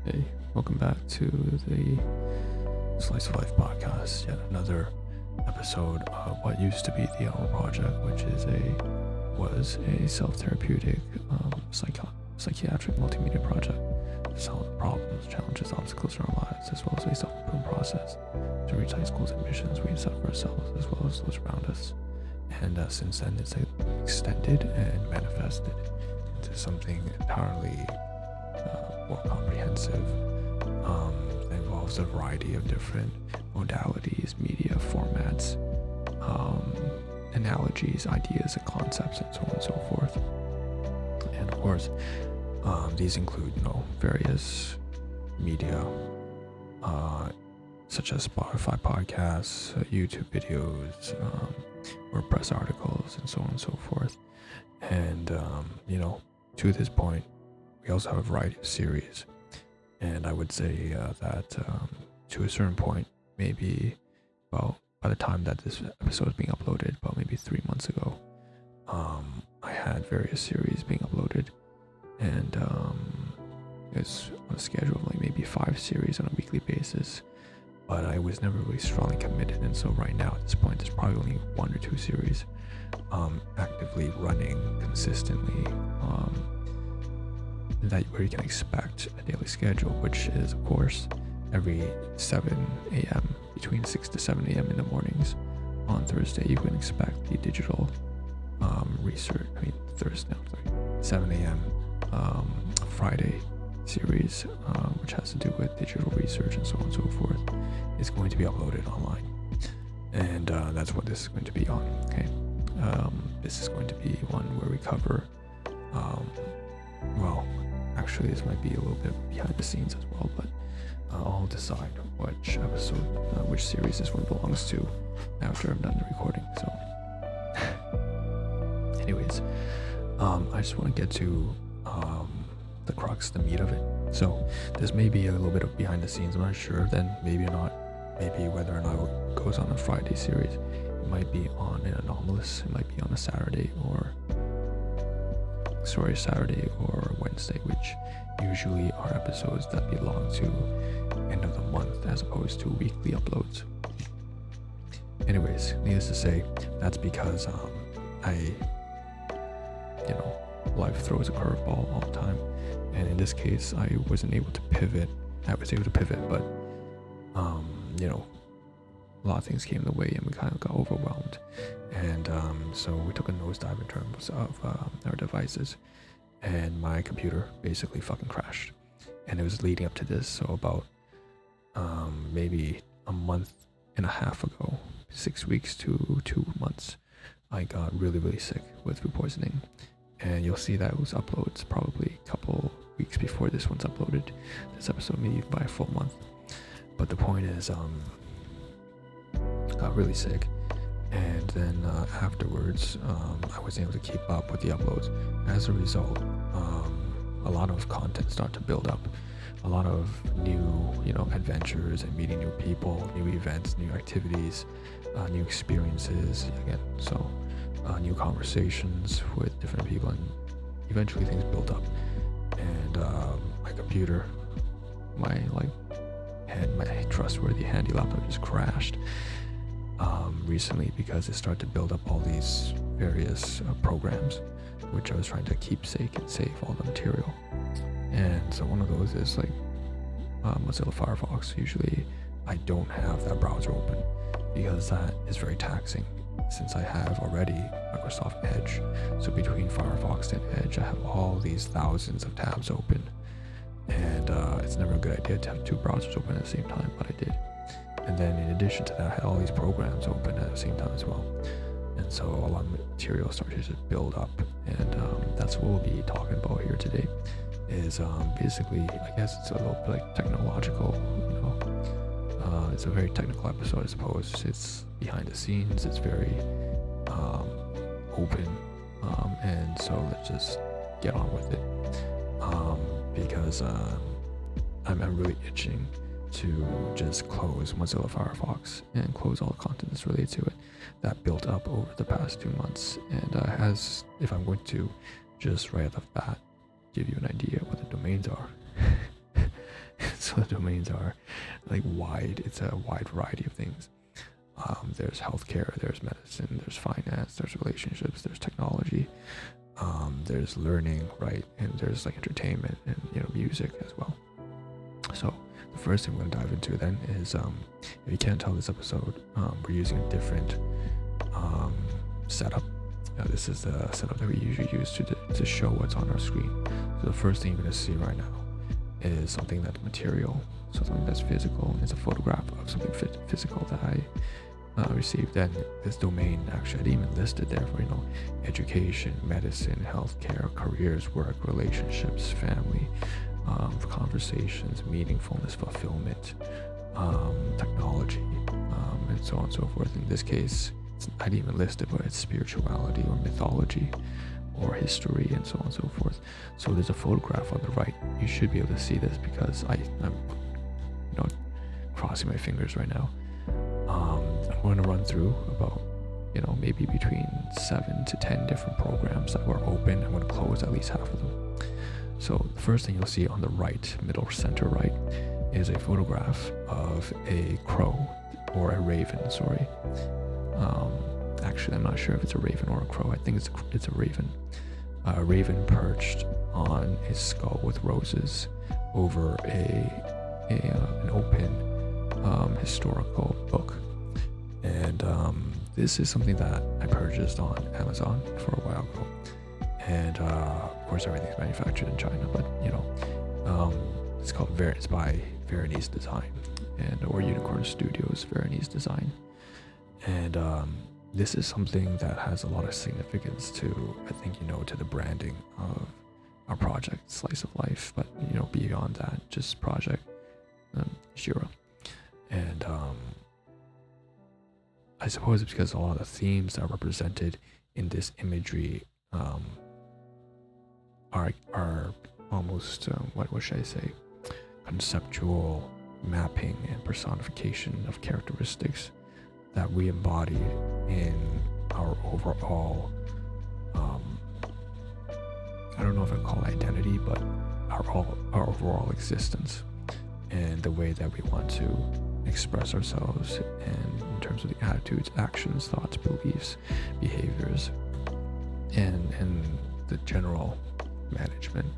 Hey, welcome back to the Slice of Life podcast. Yet another episode of what used to be the Hour Project, which was a self-therapeutic psychiatric multimedia project to solve problems, challenges, obstacles in our lives, as well as a self-improvement process to reach high school's ambitions we set for ourselves, as well as those around us. And since then, it's extended and manifested into something entirely more comprehensive. That involves a variety of different modalities, media formats, analogies, ideas, and concepts, and so on and so forth. And of course, these include, various media, such as Spotify podcasts, YouTube videos, WordPress articles, and so on and so forth. And to this point, we also have a variety of series, and I would say that to a certain point, maybe by the time that this episode is being uploaded, about maybe 3 months ago, I had various series being uploaded, and it's on a schedule of like maybe 5 series on a weekly basis, but I was never really strongly committed, and so right now at this point there's probably only 1 or 2 series actively running consistently, that where you can expect a daily schedule, which is of course every 7 a.m. between 6 to 7 a.m. in the mornings. On Thursday you can expect the digital Thursday, 7 a.m. Friday series, which has to do with digital research and so on and so forth, is going to be uploaded online, and that's what this is going to be on. Okay, this is going to be one where we cover actually this might be a little bit behind the scenes as well, but I'll decide which episode, which series this one belongs to after I'm done the recording. So anyways, I just want to get to the crux, the meat of it. So this may be a little bit of behind the scenes, I'm not sure, then maybe not, maybe whether or not it goes on a Friday series, it might be on an anomalous, it might be on a Saturday or Wednesday, which usually are episodes that belong to end of the month as opposed to weekly uploads. Anyways, needless to say, that's because life throws a curveball all the time, and in this case I wasn't able to pivot. I was able to pivot, but a lot of things came the way and we kind of got overwhelmed, and so we took a nosedive in terms of our devices, and my computer basically fucking crashed. And it was leading up to this, so about maybe a month and a half ago, 6 weeks to 2 months, I got really sick with food poisoning, and you'll see that it was uploads probably a couple weeks before this one's uploaded, this episode, maybe by a full month. But the point is, got really sick, and then afterwards I wasn't able to keep up with the uploads. As a result, a lot of content started to build up, a lot of new adventures and meeting new people, new events, new activities, new experiences again, so new conversations with different people, and eventually things built up, and my computer, my trustworthy handy laptop just crashed recently, because it started to build up all these various programs which I was trying to keepsake and save all the material. And so one of those is like Mozilla Firefox. Usually I don't have that browser open because that is very taxing, since I have already Microsoft Edge. So between Firefox and Edge I have all these thousands of tabs open, and it's never a good idea to have 2 browsers open at the same time, but I did. And then in addition to that, I had all these programs open at the same time as well. And so a lot of material started to build up, and that's what we'll be talking about here today, is basically, I guess it's a little bit like technological, it's a very technical episode, I suppose. It's behind the scenes, it's very open, and so let's just get on with it, because I'm really itching to just close Mozilla Firefox and close all the content that's related to it that built up over the past 2 months. And if I'm going to just right off the bat give you an idea what the domains are, So the domains are like wide. It's a wide variety of things. There's healthcare, there's medicine, there's finance, there's relationships, there's technology, there's learning, right? And there's like entertainment and music as well. So the first thing we're gonna dive into then is, if you can't tell this episode, we're using a different setup. This is the setup that we usually use to show what's on our screen. So the first thing you're gonna see right now is something that's material, so something that's physical. It's a photograph of something physical that I received. And this domain, actually I didn't even list it there for education, medicine, healthcare, careers, work, relationships, family, conversations, meaningfulness, fulfillment, technology, and so on and so forth. In this case, I didn't even list it, but it's spirituality or mythology or history and so on and so forth. So there's a photograph on the right. You should be able to see this because I'm crossing my fingers right now. I'm going to run through about maybe between 7 to 10 different programs that were open. I'm going to close at least half of them. So the first thing you'll see on the right, middle center right, is a photograph of a crow or a raven, sorry. Actually, I'm not sure if it's a raven or a crow. I think it's a raven. A raven perched on his skull with roses over an open historical book. And this is something that I purchased on Amazon for a while ago. And of course, everything's manufactured in China, but it's called it's by Veronese Design or Unicorn Studios Veronese Design. And this is something that has a lot of significance to, I think, to the branding of our project, Slice of Life, but beyond that, just Project Shira. And I suppose it's because a lot of the themes that are represented in this imagery are almost what should I say, conceptual mapping and personification of characteristics that we embody in our overall I don't know if I call it identity, but our overall existence and the way that we want to express ourselves, and in terms of the attitudes, actions, thoughts, beliefs, behaviors, and the general management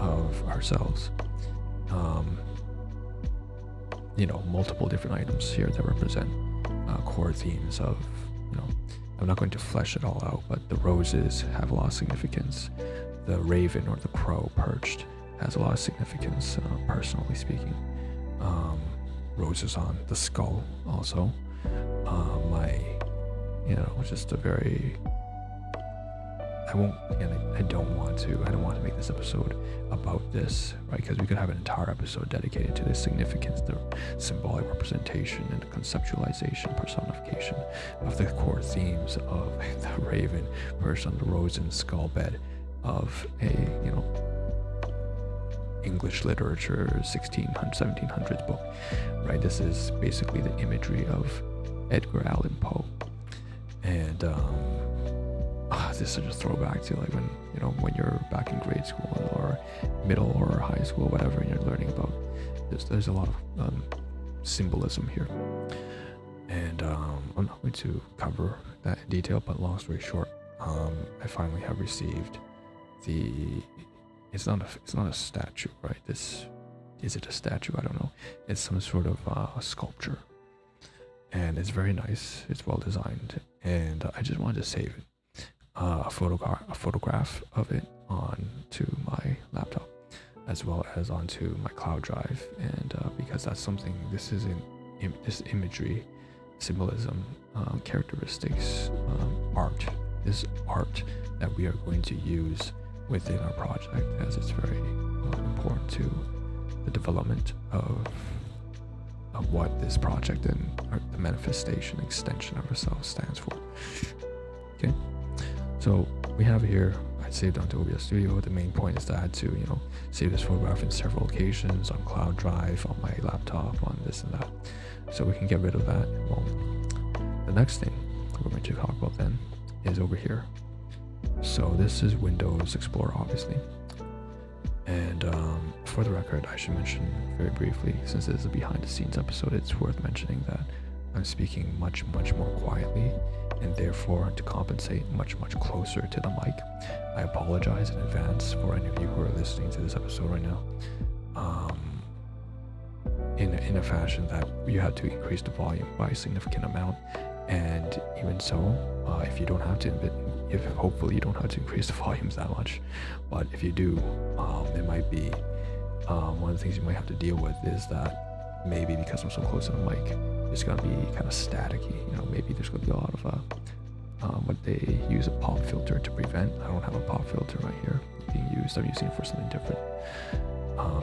of ourselves. Multiple different items here that represent core themes of, I'm not going to flesh it all out, but the roses have a lot of significance. The raven or the crow perched has a lot of significance, personally speaking. Roses on the skull also. Just a very, I don't want to make this episode about this, right? Because we could have an entire episode dedicated to the significance, the symbolic representation, and the conceptualization, personification of the core themes of the raven perched on the rose and skull bed of a, English literature 1700s book, right? This is basically the imagery of Edgar Allan Poe. And this is just a throwback to like when you're back in grade school or middle or high school, whatever, and you're learning about there's a lot of symbolism here. And I'm not going to cover that in detail, but long story short, I finally have received it's not a statue, right? Is it a statue? I don't know. It's some sort of a sculpture, and it's very nice. It's well designed, and I just wanted to save it, a photograph of it onto my laptop, as well as onto my cloud drive, and because that's something. This is this imagery, symbolism, characteristics, art. This art that we are going to use within our project, as it's very important to the development of what this project and the manifestation, extension of ourselves stands for. Okay, so we have here, I saved onto OBS Studio. The main point is that I had to, save this photograph in several locations, on cloud drive, on my laptop, on this and that, so we can get rid of that in a moment. The next thing we're going to talk about then is over here. So this is Windows Explorer, obviously. And for the record, I should mention very briefly, since it is a behind the scenes episode, it's worth mentioning that I'm speaking much more quietly, and therefore to compensate much closer to the mic. I apologize in advance for any of you who are listening to this episode right now. In a fashion that you had to increase the volume by a significant amount, and even so, if you don't have to, if hopefully you don't have to increase the volumes that much, but if you do, it might be one of the things you might have to deal with is that maybe because I'm so close to the mic, it's gonna be kind of staticky. You know, maybe there's gonna be a lot of what they use a pop filter to prevent. I don't have a pop filter right here being used. I'm using it for something different.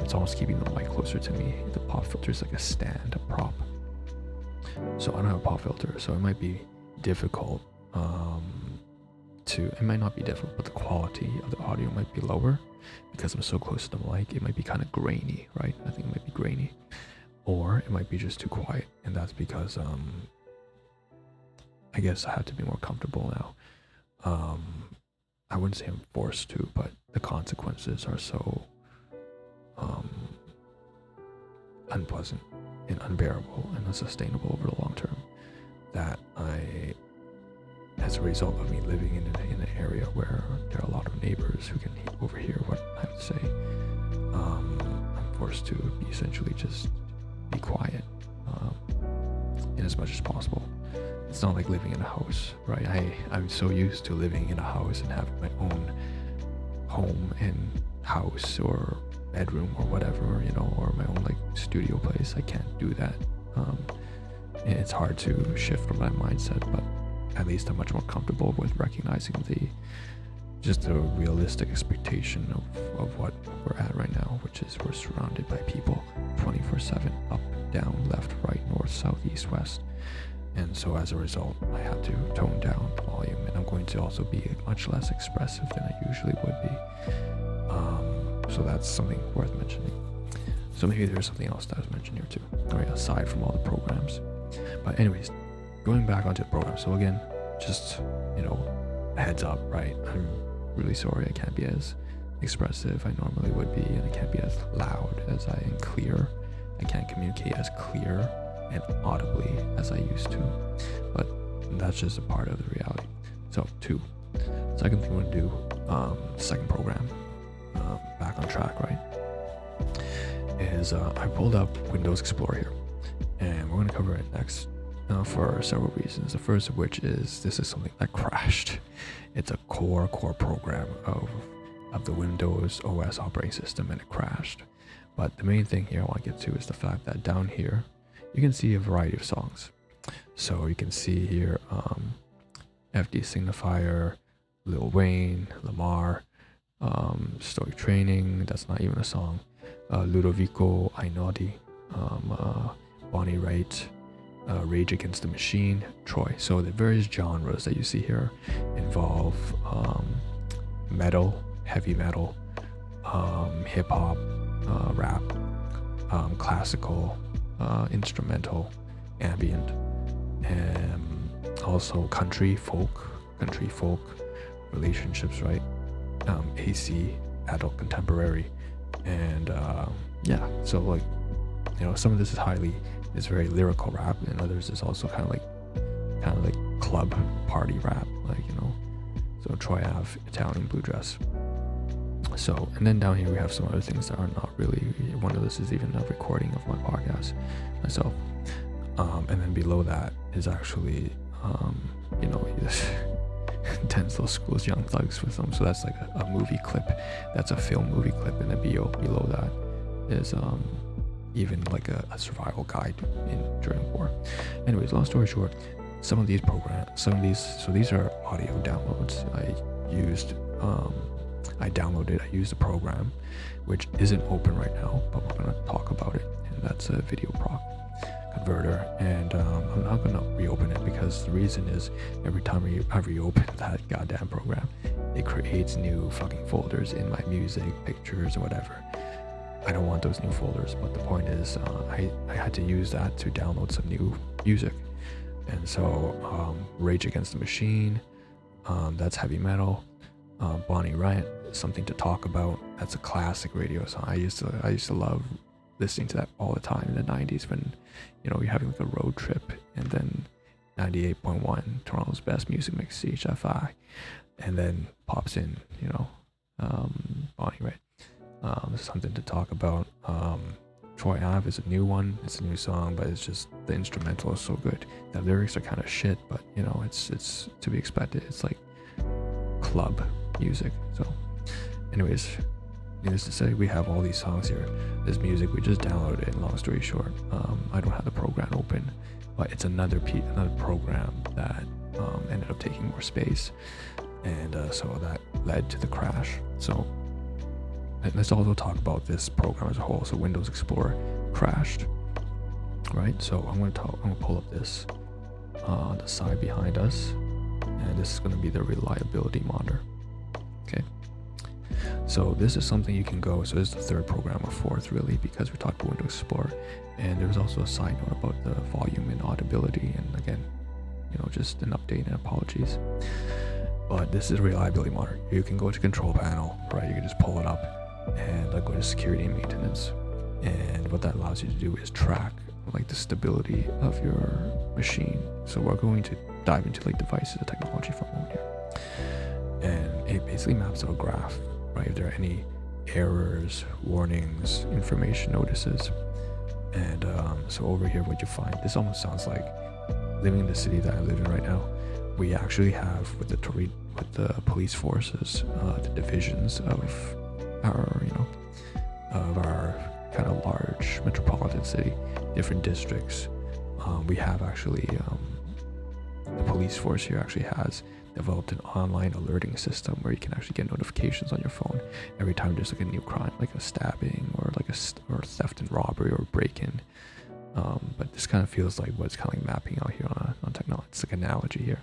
It's almost keeping the mic closer to me. The pop filter is like a stand, a prop. So I don't have a pop filter, so it might be difficult it might not be difficult, but the quality of the audio might be lower because I'm so close to the mic. It might be kind of grainy, right? I think it might be grainy, or it might be just too quiet, and that's because I guess I have to be more comfortable now. I wouldn't say I'm forced to, but the consequences are so unpleasant and unbearable and unsustainable over the long term that as a result of me living in an area where there are a lot of neighbors who can overhear what I have to say, I'm forced to essentially just be quiet in as much as possible. It's not like living in a house, right? I'm so used to living in a house and having my own home and house or bedroom or whatever, you know, or my own like studio place. I can't do that. And it's hard to shift from that mindset, but at least I'm much more comfortable with recognizing the realistic expectation of what we're at right now, which is we're surrounded by people 24/7, up, down, left, right, north, south, east, west. And so as a result, I have to tone down the volume, and I'm going to also be much less expressive than I usually would be. So that's something worth mentioning. So maybe there's something else that was mentioned here too, right, aside from all the programs. But anyways, going back onto the program. So again, just, you know, a heads up, right? I'm really sorry I can't be as expressive I normally would be, and I can't be as loud as I am clear. I can't communicate as clear and audibly as I used to, but that's just a part of the reality. So second thing we're gonna do, second program, back on track, right, is I pulled up Windows Explorer here, and we're gonna cover it next for several reasons. The first of which is this is something that crashed. It's a core program of the Windows OS operating system, and it crashed. But the main thing here I want to get to is the fact that down here you can see a variety of songs. So you can see here FD Signifier, Lil Wayne, Lamar, Stoic Training, that's not even a song, Ludovico, Ainodi, Bonnie Raitt, Rage Against the Machine, Troy. So the various genres that you see here involve metal, heavy metal, hip-hop, rap, classical, instrumental, ambient, and also country folk, relationships, right? AC, adult contemporary, and yeah, so like, you know, some of this is very lyrical rap, and others is also kind of like club party rap, like, you know. So Troy Ave, Italian Blue Dress. So, and then down here we have some other things that are not really, one of this is even a recording of my podcast myself. And then below that is actually, you know, 10 Little Schools, Young Thugs with them. So that's like a movie clip. That's a film movie clip. And then below that is even like a survival guide during war. Anyways, long story short, some of these, so these are audio downloads. I used a program which isn't open right now, but we're going to talk about it, and that's a video proc converter. And I'm not going to reopen it because the reason is every time I reopen that goddamn program, it creates new fucking folders in my music, pictures, or whatever. I don't want those new folders, but the point is I had to use that to download some new music. And so Rage Against the Machine, that's heavy metal. Bonnie Raitt, Something to Talk About. That's a classic radio song. I used to love listening to that all the time in the 90s when, you know, you're having like a road trip, and then 98.1 Toronto's best music mix, CHFI, and then pops in, you know, Bonnie Raitt. Something to Talk About. Troy Ave is a new one. It's a new song, but it's just the instrumental is so good. The lyrics are kind of shit, but you know, it's to be expected. It's like club music. So anyways, needless to say, we have all these songs here. This music, we just downloaded it. Long story short, I don't have the program open, but it's another program that ended up taking more space, and so that led to the crash. So let's also talk about this program as a whole. So Windows Explorer crashed, right? So I'm gonna pull up this on the side behind us, and this is going to be the reliability monitor. Okay, so this is something you can go. So this is the third program, or fourth really, because we talked about Windows Explorer, and there's also a side note about the volume and audibility, and again, you know, just an update and apologies. But this is reliability monitor. You can go to control panel, right? You can just pull it up and go to security and maintenance, and what that allows you to do is track like the stability of your machine. So we're going to dive into like devices and technology for a moment here, and it basically maps out a graph, right? If there are any errors, warnings, information notices, and so over here what you find, this almost sounds like living in the city that I live in right now. We actually have with the police forces, the divisions of our, you know, of our kind of large metropolitan city, different districts. We have actually the police force here actually has developed an online alerting system where you can actually get notifications on your phone every time there's like a new crime, like a stabbing or like or theft and robbery or break-in. But this kind of feels like what's kind of like mapping out here on technology. It's like an analogy here.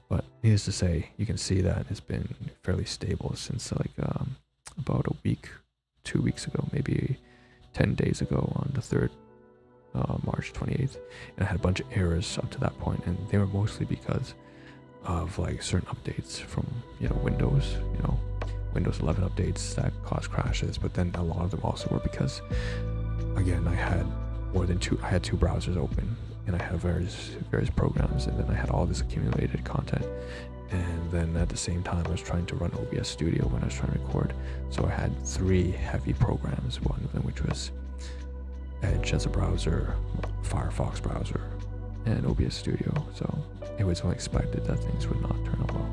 But needless to say, you can see that it's been fairly stable since like about a week, 2 weeks ago, maybe 10 days ago on the 3rd, March 28th. And I had a bunch of errors up to that point, and they were mostly because of like certain updates from, you know, Windows, you know, Windows 11 updates that caused crashes. But then a lot of them also were because, again, I had two browsers open, and I had various programs, and then I had all this accumulated content. And then at the same time, I was trying to run OBS Studio when I was trying to record. So I had 3 heavy programs, one of them which was Edge as a browser, Firefox browser, and OBS Studio. So it was unexpected that things would not turn out well.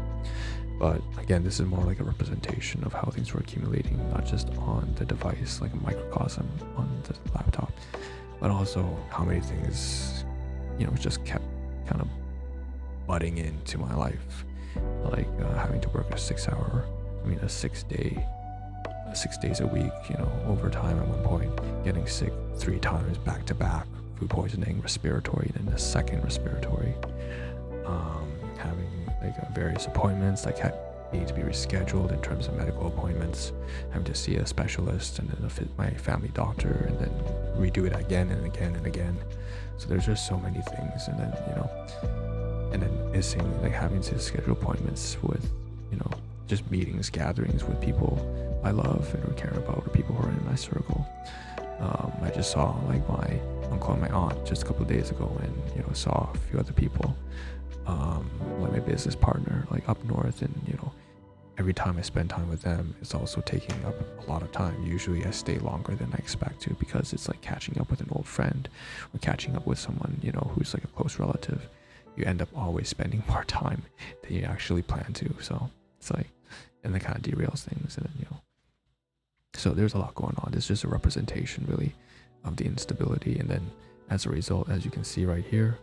But again, this is more like a representation of how things were accumulating, not just on the device, like a microcosm on the laptop, but also how many things, you know, just kept kind of butting into my life. Like having to work a 6 days a week, you know, overtime at one point, getting sick 3 times back to back, food poisoning, respiratory, then a second respiratory, having like various appointments that need to be rescheduled in terms of medical appointments, having to see a specialist and then my family doctor, and then redo it again and again and again. So there's just so many things, and then, you know, and then missing, like having to schedule appointments with, you know, just meetings, gatherings with people I love and care about, or people who are in my circle. I just saw like my uncle and my aunt just a couple of days ago, and, you know, saw a few other people, like my business partner, like up north, and, you know, every time I spend time with them, it's also taking up a lot of time. Usually I stay longer than I expect to, because it's like catching up with an old friend or catching up with someone, you know, who's like a close relative. You end up always spending more time than you actually plan to. So it's like, and that kind of derails things. And then, you know, so there's a lot going on. It's just a representation really of the instability. And then as a result, as you can see right here,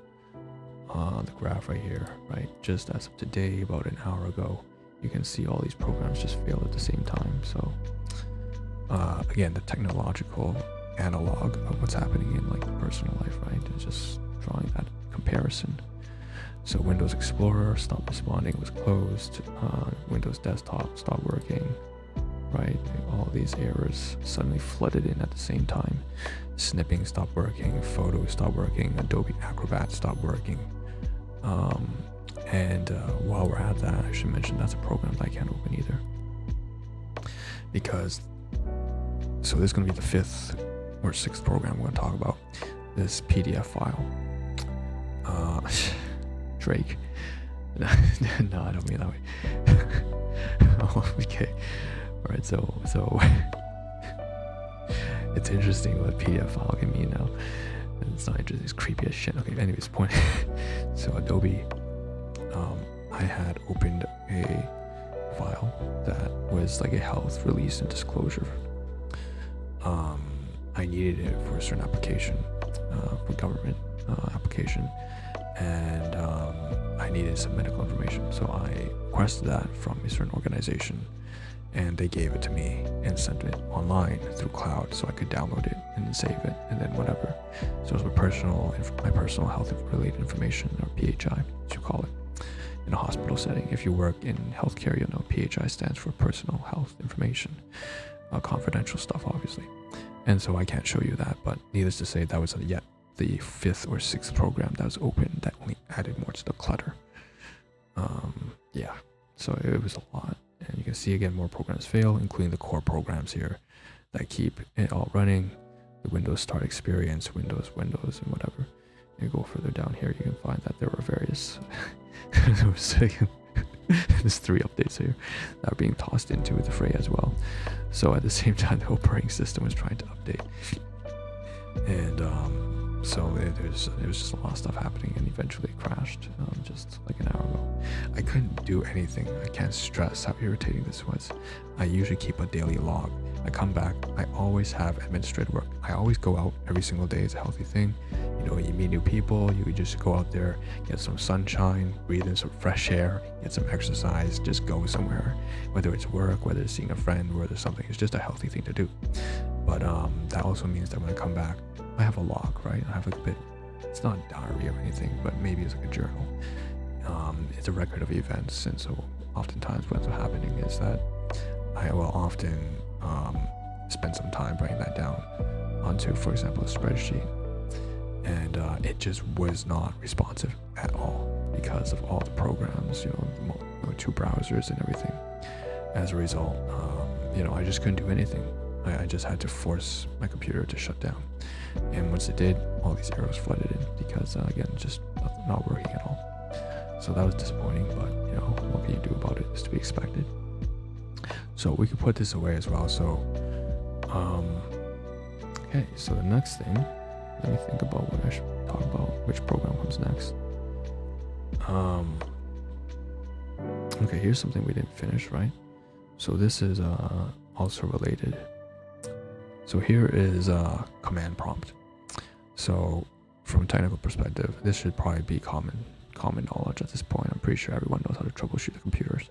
the graph right here, right, just as of today, about an hour ago, you can see all these programs just failed at the same time. So again, the technological analog of what's happening in like personal life, right? It's just drawing that comparison. So Windows Explorer stopped responding, was closed. Windows Desktop stopped working, right? All these errors suddenly flooded in at the same time. Snipping stopped working, Photos stopped working, Adobe Acrobat stopped working. And while we're at that, I should mention that's a program that I can't open either. because so this is going to be the 5th or 6th program we're going to talk about. This PDF file. Drake. No, I don't mean that way. Okay. Alright, so it's interesting what PDF file can mean now. It's not interesting, it's creepy as shit. Okay, anyways, point. So Adobe, I had opened a file that was like a health release and disclosure. I needed it for a certain application, for government application, and I needed some medical information. So I requested that from a certain organization, and they gave it to me and sent it online through cloud, so I could download it and save it, and then whatever. So it was my personal health related information, or PHI, as you call it, in a hospital setting. If you work in healthcare, you'll know PHI stands for personal health information, confidential stuff, obviously. And so I can't show you that, but needless to say, that was yet the 5th or 6th program that was open that only added more to the clutter. Yeah, so it was a lot. And you can see again, more programs fail, including the core programs here that keep it all running. The Windows Start Experience, Windows, and whatever. And you go further down here, you can find that there were various, there's 3 updates here that are being tossed into the fray as well. So at the same time, the operating system was trying to update. And so there was just a lot of stuff happening, and eventually it crashed just like an hour ago. I couldn't do anything. I can't stress how irritating this was. I usually keep a daily log. I come back, I always have administrative work. I always go out every single day. It's a healthy thing. You know, you meet new people, you just go out there, get some sunshine, breathe in some fresh air, get some exercise, just go somewhere. Whether it's work, whether it's seeing a friend, whether it's something, it's just a healthy thing to do. But that also means that when I come back, I have a log, right? I have like a bit, it's not a diary or anything, but maybe it's like a journal. It's a record of events, and so oftentimes what's happening is that I will often spend some time writing that down onto, for example, a spreadsheet, and it just was not responsive at all because of all the programs, 2 browsers and everything. As a result, I just couldn't do anything. I just had to force my computer to shut down, and once it did, all these errors flooded in because again, just not working at all. So that was disappointing, but what can you do about it? It's to be expected. So we could put this away as well. So okay, so the next thing, let me think about what I should talk about, which program comes next. Okay, here's something we didn't finish, right? So this is also related. So here is a command prompt. So from a technical perspective, this should probably be common knowledge at this point. I'm pretty sure everyone knows how to troubleshoot the computers.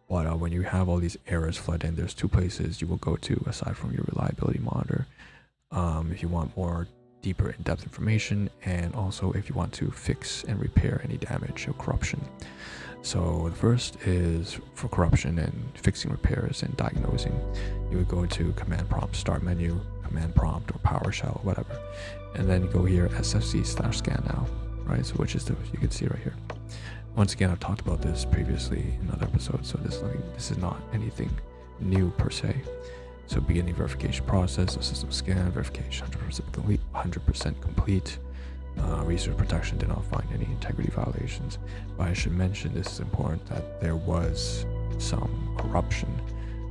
But when you have all these errors flood in, there's 2 places you will go to aside from your reliability monitor. If you want more deeper in-depth information, and also if you want to fix and repair any damage or corruption. So the first is for corruption and fixing repairs and diagnosing. You would go to command prompt, start menu, command prompt, or PowerShell, whatever. And then go here, sfc/scan now, right? So which is you can see right here. Once again, I've talked about this previously in other episodes, so this is not anything new per se. So beginning verification process, the system scan, verification 100% complete. Research protection did not find any integrity violations. But I should mention, this is important, that there was some corruption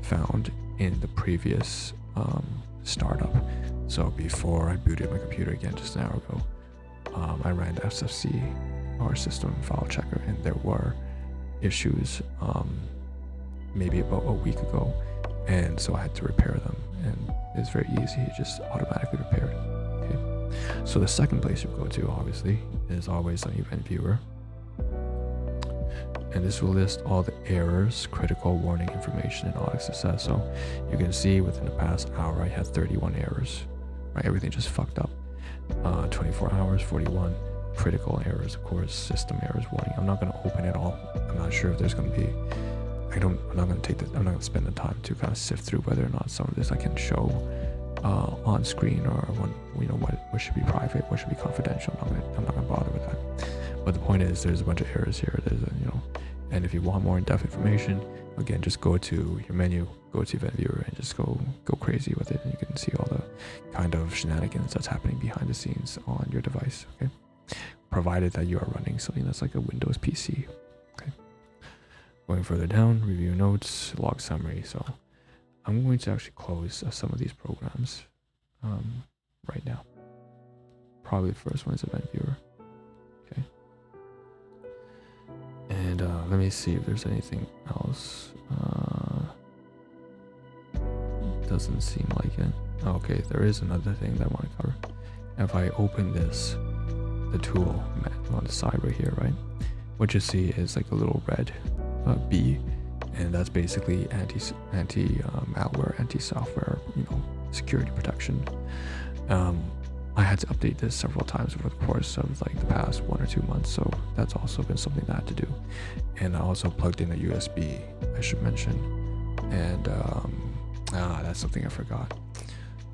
found in the previous startup. So before I booted my computer again just an hour ago, I ran the SFC, our system file checker, and there were issues maybe about a week ago, and so I had to repair them, and it's very easy, it just automatically repaired. Okay, so the second place you go to, obviously, is always on event viewer, and this will list all the errors, critical warning information, and audit success. So you can see within the past hour I had 31 errors, right? Everything just fucked up. 24 hours, 41 critical errors, of course, system errors warning. I'm not going to open it all. I'm not sure if there's going to be, I'm not going to spend the time to kind of sift through whether or not some of this I can show on screen, or what should be private, what should be confidential. I'm not going to bother with that. But the point is, there's a bunch of errors here. And if you want more in-depth information, again, just go to your menu, go to event viewer, and just go crazy with it, and you can see all the kind of shenanigans that's happening behind the scenes on your device. Okay, provided that you are running something that's like a Windows PC. Okay, going further down, review notes, log summary. So I'm going to actually close some of these programs right now. Probably the first one is event viewer. Okay, and let me see if there's anything else. Doesn't seem like it. Okay, there is another thing that I want to cover. If I open this, the tool on the side right here, right, what you see is like a little red B, and that's basically anti-malware, anti-software, security protection. I had to update this several times over the course of like the past 1 or 2 months, so that's also been something that I had to do. And I also plugged in a USB, I should mention, and that's something I forgot.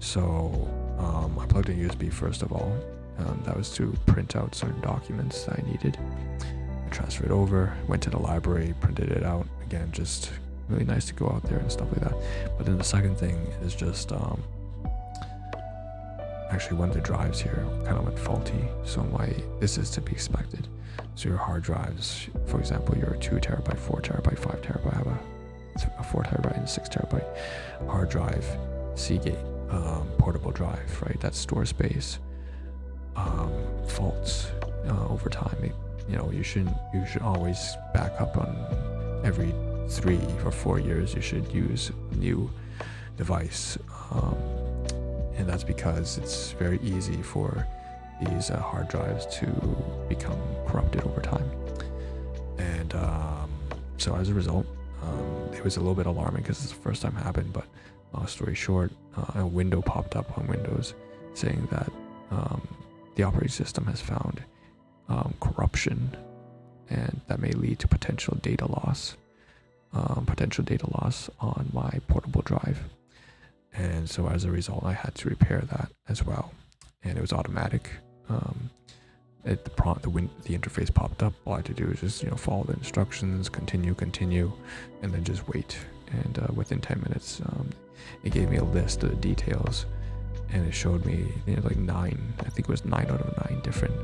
So I plugged in USB first of all. That was to print out certain documents that I needed. I transferred over, went to the library, printed it out. Again, just really nice to go out there and stuff like that. But then the second thing is just actually one of the drives here kind of went faulty. So this is to be expected. So your hard drives, for example, your 2 terabyte, 4 terabyte, 5 terabyte, I have a 4 terabyte and 6 terabyte hard drive, Seagate portable drive, right? That store space. Faults over time. You should always back up on every 3 or 4 years. You should use a new device, and that's because it's very easy for these hard drives to become corrupted over time. And so as a result, it was a little bit alarming because it's the first time it happened. But long story short, a window popped up on Windows saying that the operating system has found corruption, and that may lead to potential data loss on my portable drive. And so as a result, I had to repair that as well, and it was automatic. The interface popped up. All I had to do is just follow the instructions, continue, and then just wait. And within 10 minutes, it gave me a list of the details, and it showed me like 9, I think it was 9 out of 9 different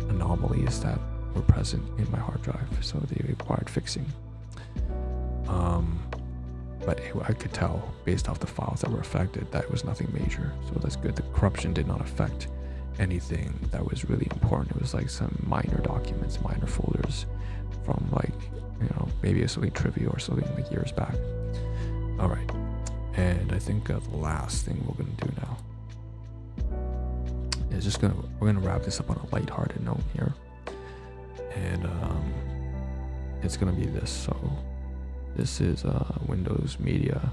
anomalies that were present in my hard drive, so they required fixing. But I could tell based off the files that were affected that it was nothing major, so that's good. The corruption did not affect anything that was really important. It was like some minor documents, minor folders from like maybe something trivial or something like years back. All right, and I think the last thing we're gonna do now is we're gonna wrap this up on a lighthearted note here, and it's gonna be this. So this is Windows Media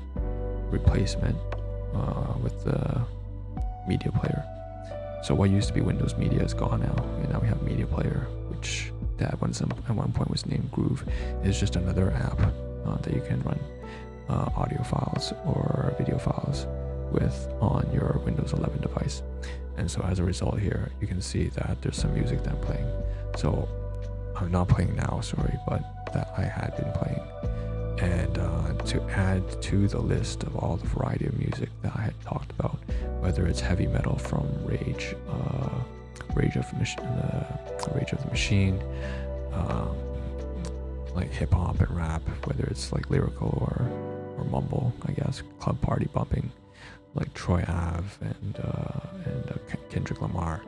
replacement with the media player. So what used to be Windows Media is gone now, and now we have Media Player, which at one point was named Groove. It's just another app that you can run audio files or video files with on your Windows 11 device. And so as a result here, you can see that there's some music that I'm playing. So I'm not playing now, sorry, but that I had been playing. And to add to the list of all the variety of music that I had talked about, whether it's heavy metal from Rage of the Machine, like hip hop and rap, whether it's like lyrical or mumble, I guess, club party bumping, like Troy Ave and Kendrick Lamar,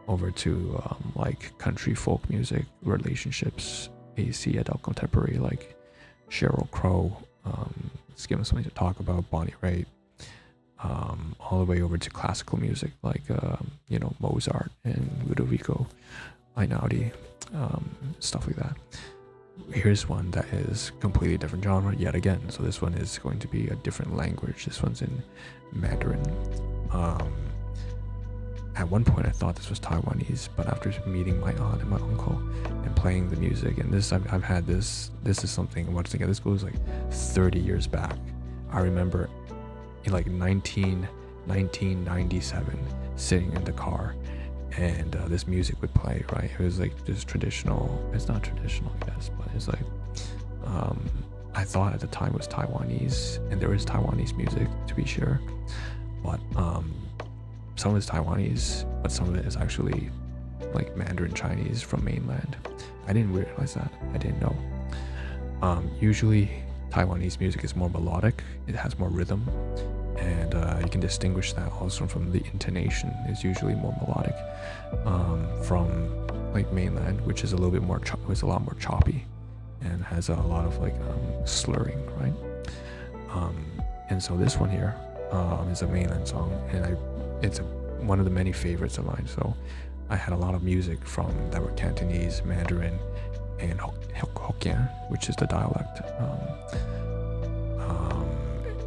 over to like country folk music, relationships, AC adult contemporary like Sheryl Crow, let's give them something to talk about, Bonnie Raitt, all the way over to classical music like Mozart and Ludovico, Einaudi, stuff like that. Here's one that is completely different genre yet again. So this one is going to be a different language. This one's in Mandarin. At one point I thought this was Taiwanese, but after meeting my aunt and my uncle and playing the music, and this I've had this is something, once again, this goes like 30 years back. I remember in like 1997 sitting in the car, and this music would play, right? It was like just traditional. It's not traditional, I guess, but it's like I thought at the time it was Taiwanese, and there is Taiwanese music to be sure, but some of it's Taiwanese, but some of it is actually like Mandarin Chinese from mainland. I didn't realize that. I didn't know. Usually Taiwanese music is more melodic. It has more rhythm, and you can distinguish that also from the intonation. Is usually more melodic from like mainland, which is a little bit more it's a lot more choppy and has a lot of like slurring, right? And so this one here is a mainland song, and it's one of the many favorites of mine. So I had a lot of music from that were Cantonese, Mandarin, and Hokkien, which is the dialect.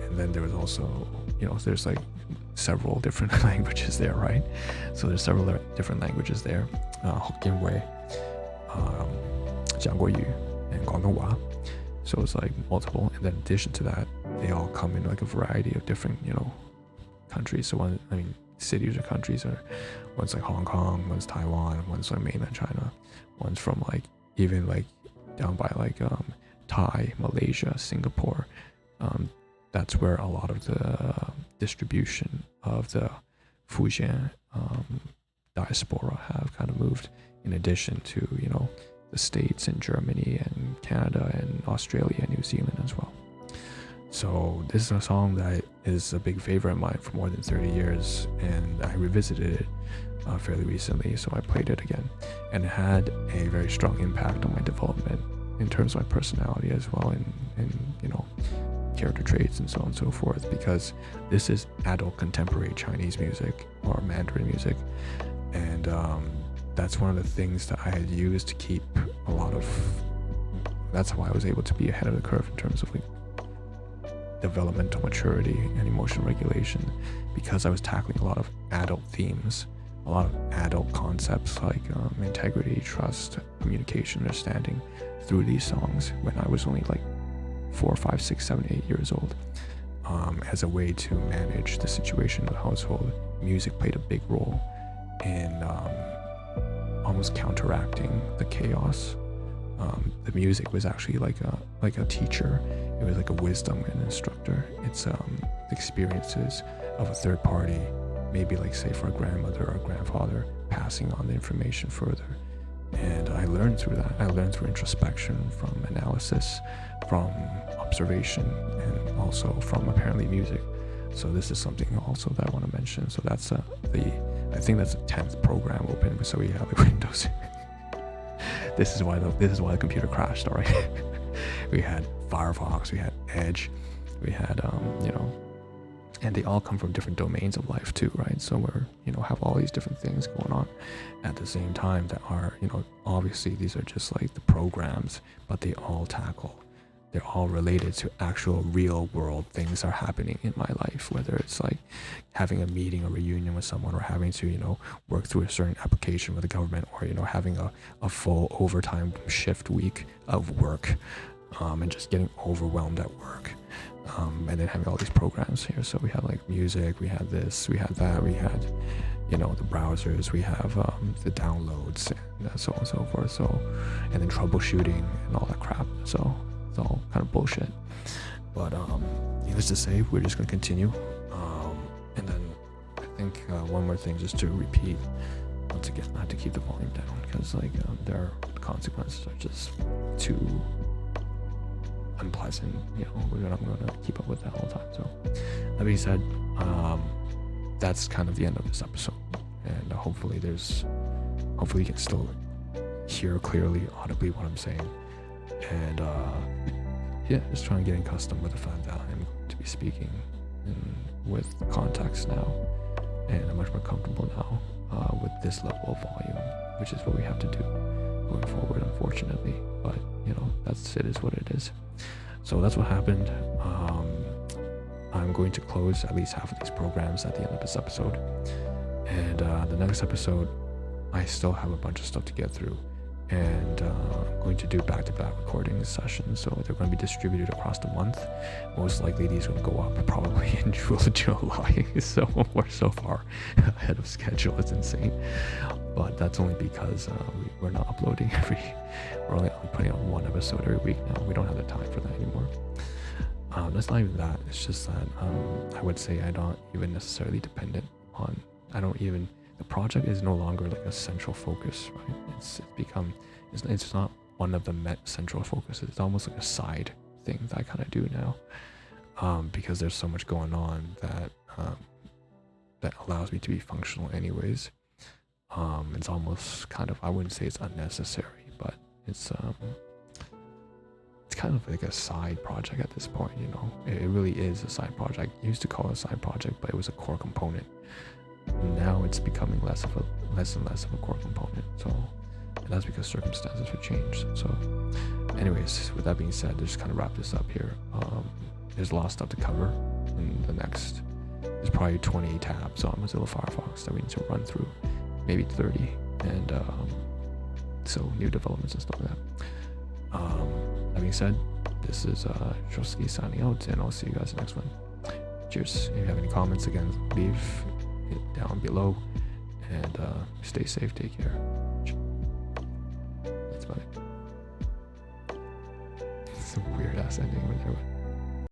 And then there was also, there's like several different languages there, right? So there's several different languages there. Hokkien Wei, Jiangguoyu, and Guangdonghua. So it's like multiple. And then in addition to that, they all come in like a variety of different, countries. So cities or countries are, one's like Hong Kong, one's Taiwan, one's like mainland China, one's from like even like down by like Thai, Malaysia, Singapore. That's where a lot of the distribution of the Fujian diaspora have kind of moved, in addition to the States and Germany and Canada and Australia and New Zealand as well. So this is a song that is a big favorite of mine for more than 30 years, and I revisited it fairly recently, so I played it again, and it had a very strong impact on my development in terms of my personality as well, and character traits and so on and so forth, because this is adult contemporary Chinese music or Mandarin music, and that's one of the things that I had used to keep a lot of, that's how I was able to be ahead of the curve in terms of like developmental maturity and emotional regulation, because I was tackling a lot of adult themes, a lot of adult concepts like integrity, trust, communication, understanding through these songs when I was only like 4, 5, 6, 7, 8 years old. As a way to manage the situation of the household, music played a big role in almost counteracting the chaos. The music was actually like a teacher. It was like a wisdom and instructor. It's experiences of a third party, maybe like say for a grandmother or a grandfather, passing on the information further. And I learned through that. I learned through introspection, from analysis, from observation, and also from apparently music. So this is something also that I want to mention. So that's I think that's the 10th program open. So we have the Windows. This is why the computer crashed. All right. We had Firefox, we had Edge, we had and they all come from different domains of life too, right? So we're have all these different things going on at the same time that are obviously these are just like the programs, but they're all related to actual real world things that are happening in my life, whether it's like having a meeting or reunion with someone, or having to work through a certain application with the government, or having a full overtime shift week of work, and just getting overwhelmed at work, and then having all these programs here. So we had like music, we had this, we had that, we had the browsers, we have the downloads, and so on and so forth, so, and then troubleshooting and all that crap. So it's all kind of bullshit, but needless to say, we're just going to continue, and then I think one more thing just to repeat once again, I have to keep the volume down because like their consequences are just too unpleasant. We're not going to keep up with that all the time. So that being said, that's kind of the end of this episode, and hopefully you can still hear clearly, audibly what I'm saying. And just trying to get accustomed with the fact that I'm going to be speaking with context now, and I'm much more comfortable now with this level of volume, which is what we have to do going forward, unfortunately. But it is what it is. So that's what happened. I'm going to close at least half of these programs at the end of this episode, and the next episode I still have a bunch of stuff to get through, and I'm going to do back-to-back recording sessions, so they're going to be distributed across the month. Most likely these will go up probably in July, so we're so far ahead of schedule. It's insane, but that's only because we're not uploading we're only putting out one episode every week now. We don't have the time for that anymore. That's not even that. It's just that I would say I'm not even necessarily dependent on. The project is no longer like a central focus, right? It's not one of the central focuses. It's almost like a side thing that I kind of do now, because there's so much going on that allows me to be functional anyways. It's almost kind of, I wouldn't say it's unnecessary, but it's kind of like a side project at this point, you know. It really is a side project. I used to call it a side project, but it was a core component. Now it's becoming less and less of a core component. So, and that's because circumstances have changed. So, anyways, with that being said, just kind of wrap this up here. There's a lot of stuff to cover in the next. There's probably 20 tabs on Mozilla Firefox that we need to run through, maybe 30, and so new developments and stuff like that. That being said, this is Shosuke signing out, and I'll see you guys in the next one. Cheers. If you have any comments, again, leave it down below, and stay safe, take care. That's about it. It's a weird ass ending, whatever.